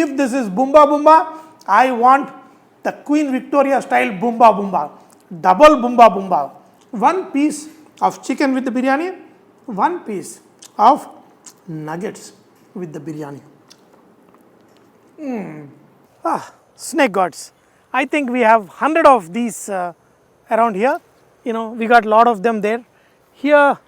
If this is Bumba Bumba, I want the Queen Victoria style Bumba Bumba, double Bumba Bumba. 1 piece of chicken with the biryani, 1 piece of nuggets with the biryani. Snake gods. I think we have 100 of these around here. We got a lot of them there. Here,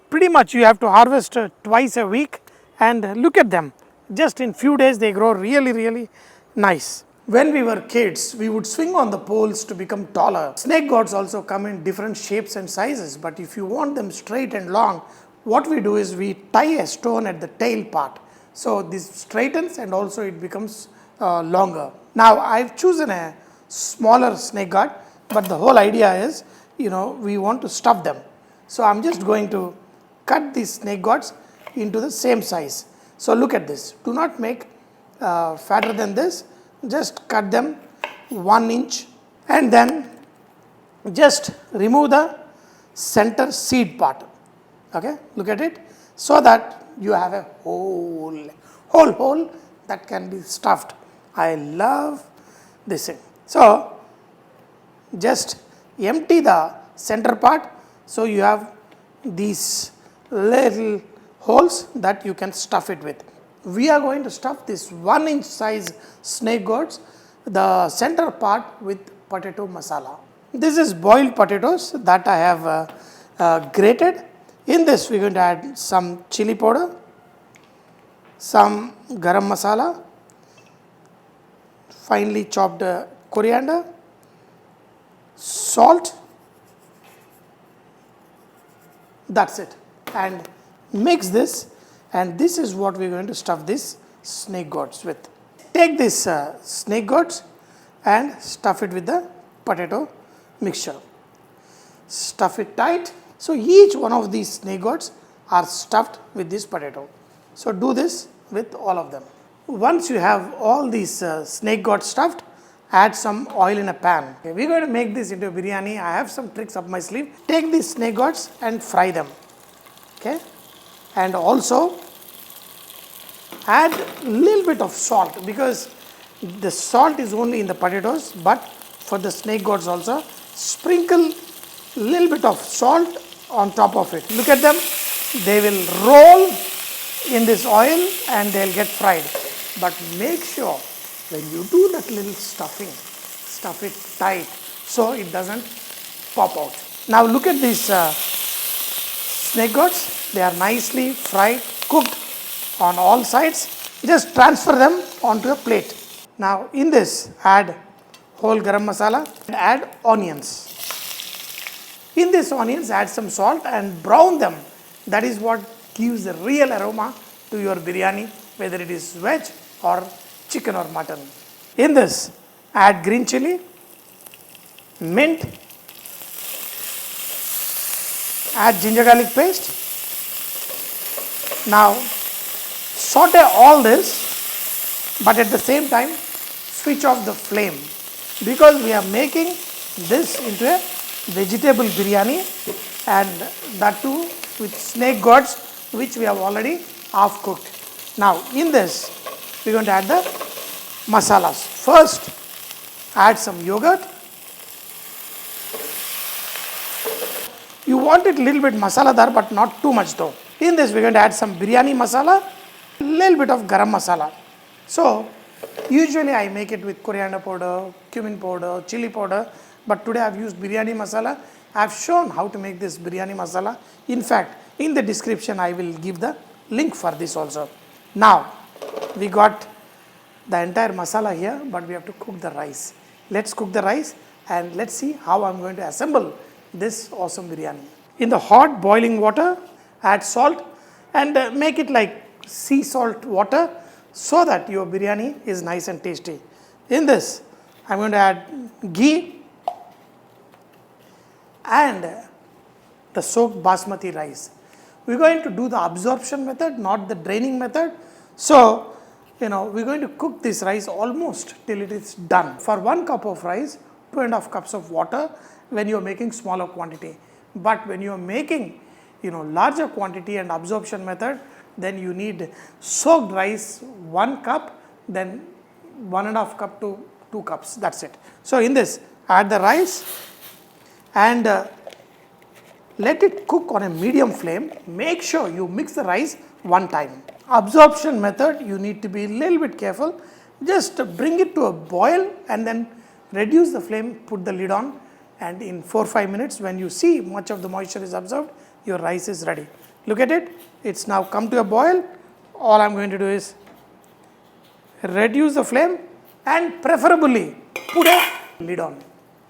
pretty much you have to harvest twice a week, and look at them. Just in few days they grow really, really nice. When we were kids, we would swing on the poles to become taller. Snake gods also come in different shapes and sizes, but if you want them straight and long, what we do is we tie a stone at the tail part. So this straightens and also it becomes longer. Now I've chosen a smaller snake god, but the whole idea is, we want to stuff them. So I'm just going to cut these snake gods into the same size. So look at this. Do not make fatter than this. Just cut them 1 inch and then just remove the center seed part. Okay, look at it, so that you have a hole that can be stuffed. I love this thing. So just empty the center part, so you have these little holes that you can stuff it with. We are going to stuff this 1 inch size snake gods, the center part, with potato masala. This is boiled potatoes that I have grated. In this we are going to add some chili powder, some garam masala, finely chopped coriander, salt. That's it. And mix this, and this is what we are going to stuff this snake gods with. Take this snake gods and stuff it with the potato mixture. Stuff it tight. So each one of these snake gods are stuffed with this potato. So do this with all of them. Once you have all these snake gods stuffed, add some oil in a pan. Okay, we're going to make this into a biryani. I have some tricks up my sleeve. Take these snake gods and fry them. Okay, and also add a little bit of salt, because the salt is only in the potatoes, but for the snake gods also sprinkle a little bit of salt on top of it. Look at them, they will roll in this oil and they'll get fried. But make sure when you do that little stuffing, stuff it tight so it doesn't pop out. Now look at these snake gods. They are nicely fried, cooked on all sides. Just transfer them onto a plate. Now in this, add whole garam masala and add onions. In this onions, add some salt and brown them. That is what gives the real aroma to your biryani, whether it is veg or chicken or mutton. In this, add green chilli, mint, add ginger garlic paste. Now saute all this, but at the same time switch off the flame, because we are making this into a vegetable biryani, and that too with snake gods, which we have already half cooked. Now in this we are going to add the masalas. First add some yogurt. You want it a little bit masaladar, but not too much though. In this we are going to add some biryani masala, a little bit of garam masala. So usually I make it with coriander powder, cumin powder, chili powder, but today I have used biryani masala. I have shown how to make this biryani masala. In fact, in the description I will give the link for this also. Now we got the entire masala here, but we have to cook the rice. Let's cook the rice and let's see how I'm going to assemble this awesome biryani. In the hot boiling water, add salt and make it like sea salt water, so that your biryani is nice and tasty. In this, I'm going to add ghee and the soaked basmati rice. We're going to do the absorption method, not the draining method. So, we're going to cook this rice almost till it is done. For 1 cup of rice, 2.5 cups of water when you are making smaller quantity. But when you are making, larger quantity and absorption method, then you need soaked rice 1 cup then 1.5 cup to 2 cups, that's it. So in this, add the rice and let it cook on a medium flame. Make sure you mix the rice one time. Absorption method, you need to be a little bit careful. Just bring it to a boil and then reduce the flame, put the lid on, and in 4-5 minutes when you see much of the moisture is absorbed, your rice is ready. Look at it, it's now come to a boil. All I'm going to do is reduce the flame and preferably put a lid on.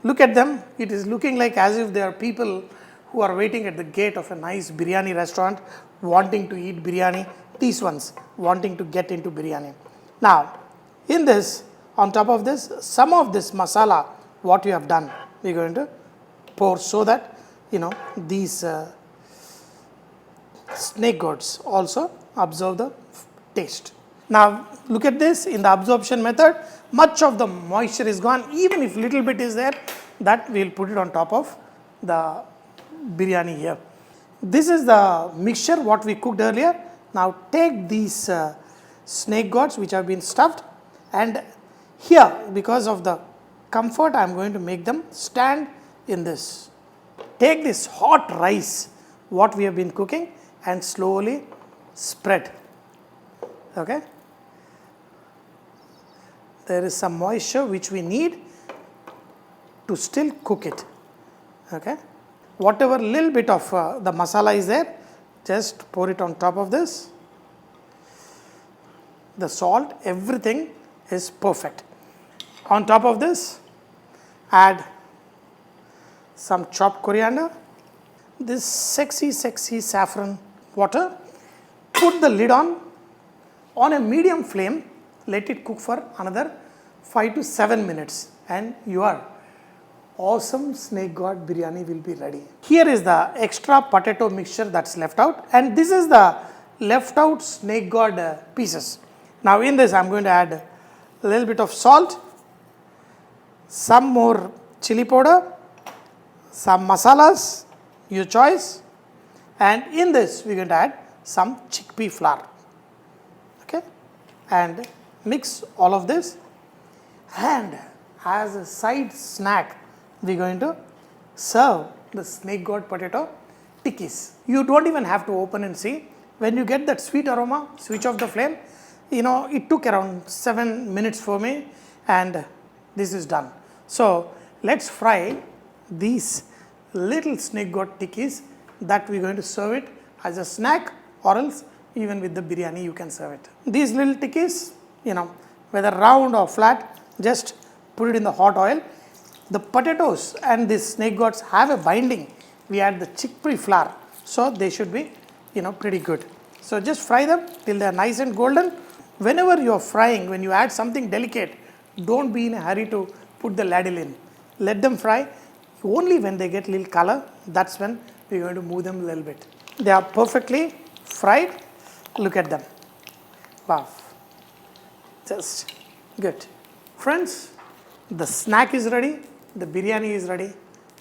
Look at them, it is looking like as if there are people who are waiting at the gate of a nice biryani restaurant wanting to eat biryani, these ones wanting to get into biryani. Now, in this, on top of this, some of this masala, what you have done, we're going to pour so that, these snake gourds also absorb the taste. Now, look at this, in the absorption method, much of the moisture is gone, even if little bit is there, that we'll put it on top of the biryani here. This is the mixture what we cooked earlier. Now take these snake gourds which have been stuffed, and here because of the comfort I am going to make them stand in this. Take this hot rice what we have been cooking and slowly spread. Okay. There is some moisture which we need to still cook it. Okay. Whatever little bit of the masala is there, just pour it on top of this. The salt, everything is perfect. On top of this, add some chopped coriander, this sexy saffron water. Put the lid on a medium flame, let it cook for another 5 to 7 minutes and your awesome snake gourd biryani will be ready. Here is the extra potato mixture that's left out, and this is the left out snake gourd pieces. Now in this I'm going to add a little bit of salt, some more chili powder, some masalas, your choice, and in this we're going to add some chickpea flour. Okay, and mix all of this, and as a side snack we're going to serve the snake gourd potato tikkis. You don't even have to open and see. When you get that sweet aroma, switch off the flame. It took around 7 minutes for me and this is done. So let's fry these little snake gourd tikkis that we're going to serve it as a snack, or else even with the biryani you can serve it. These little tikkis, whether round or flat, just put it in the hot oil. The potatoes and these snake gourds have a binding. We add the chickpea flour, so they should be, pretty good. So just fry them till they are nice and golden. Whenever you are frying, when you add something delicate, don't be in a hurry to put the ladle in. Let them fry. Only when they get little color, that's when we're going to move them a little bit. They are perfectly fried. Look at them. Wow. Just good. Friends, the snack is ready. The biryani is ready.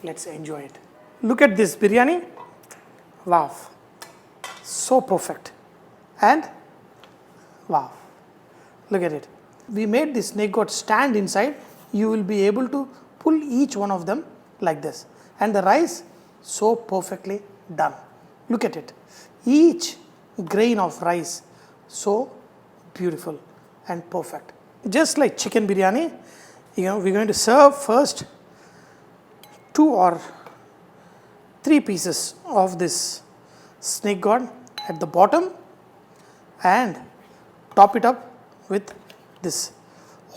Let's enjoy it. Look at this biryani. Wow. So perfect. And wow. Look at it. We made this snake gourd stand inside. You will be able to pull each one of them like this. And the rice, so perfectly done. Look at it. Each grain of rice, so beautiful and perfect. Just like chicken biryani, we're going to serve first 2 or 3 pieces of this snake gourd at the bottom and top it up with this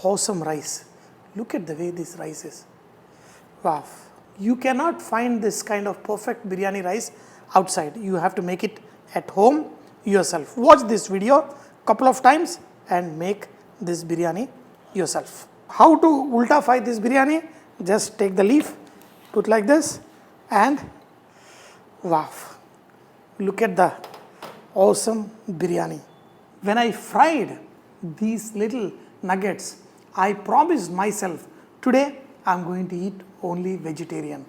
awesome rice. Look at the way this rice is. Wow. You cannot find this kind of perfect biryani rice outside. You have to make it at home yourself. Watch this video couple of times and make this biryani yourself. How to ulta fry this biryani? Just take the leaf, put like this, and wow, look at the awesome biryani. When I fried these little nuggets, I promised myself today I'm going to eat only vegetarian.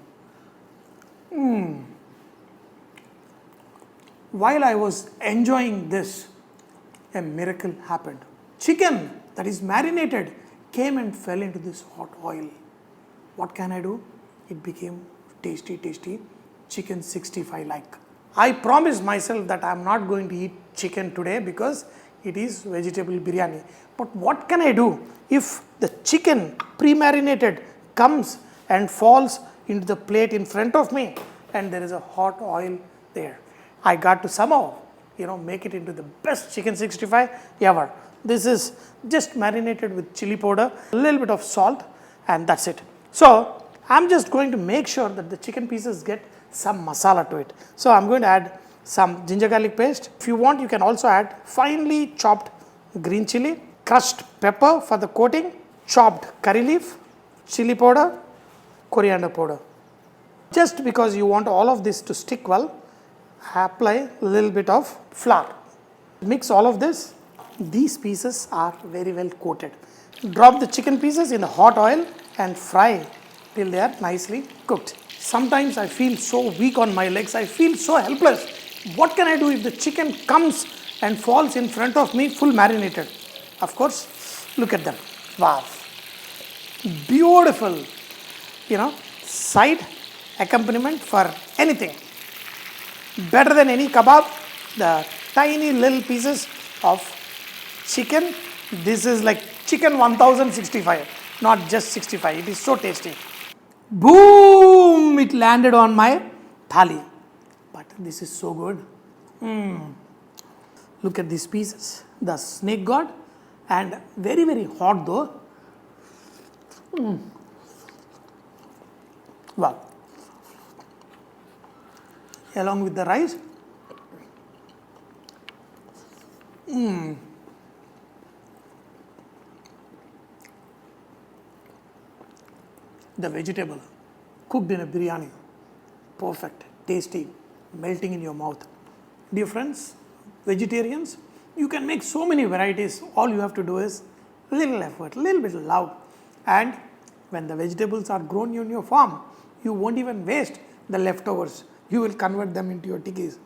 While I was enjoying this, a miracle happened. Chicken that is marinated came and fell into this hot oil. What can I do? It became tasty, tasty chicken 65 like. I promised myself that I am not going to eat chicken today because it is vegetable biryani. But what can I do if the chicken pre-marinated comes and falls into the plate in front of me and there is a hot oil there? I got to somehow, make it into the best chicken 65 ever. This is just marinated with chili powder, a little bit of salt, and that's it. So I'm just going to make sure that the chicken pieces get some masala to it. So I'm going to add some ginger garlic paste. If you want, you can also add finely chopped green chili, crushed pepper for the coating, chopped curry leaf, chili powder, coriander powder. Just because you want all of this to stick well, apply a little bit of flour. Mix all of this. These pieces are very well coated. Drop the chicken pieces in the hot oil and fry till they are nicely cooked. Sometimes I feel so weak on my legs, I feel so helpless. What can I do if the chicken comes and falls in front of me full marinated? Of course, look at them. Wow. Beautiful, side accompaniment for anything. Better than any kebab, the tiny little pieces of chicken. This is like chicken 1065, not just 65. It is so tasty. Boom! It landed on my thali. But this is so good. Look at these pieces. The snake gourd, and very, very hot though. Wow. Along with the rice. The vegetable cooked in a biryani. Perfect, tasty, melting in your mouth. Dear friends, vegetarians, you can make so many varieties. All you have to do is little effort, little bit of love. And when the vegetables are grown in your farm, you won't even waste the leftovers. You will convert them into your tikkis.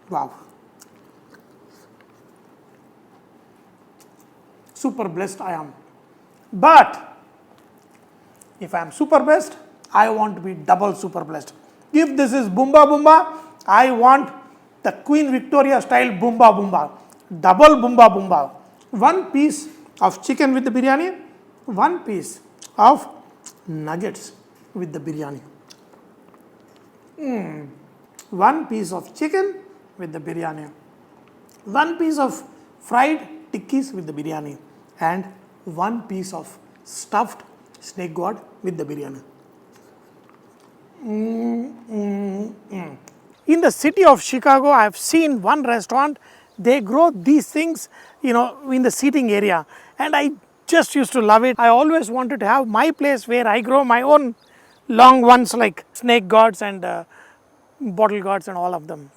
Wow. Super blessed I am. But if I am super blessed, I want to be double super blessed. If this is Boomba Boomba, I want the Queen Victoria style Boomba Boomba. Double Boomba Boomba. One piece of chicken with the biryani, one piece of nuggets with the biryani. One piece of chicken with the biryani. One piece of fried tikkis with the biryani. And one piece of stuffed snake gourd with the biryani. In the city of Chicago, I have seen one restaurant, they grow these things, in the seating area. And I just used to love it. I always wanted to have my place where I grow my own long ones like snake gourds and bottle gourds and all of them.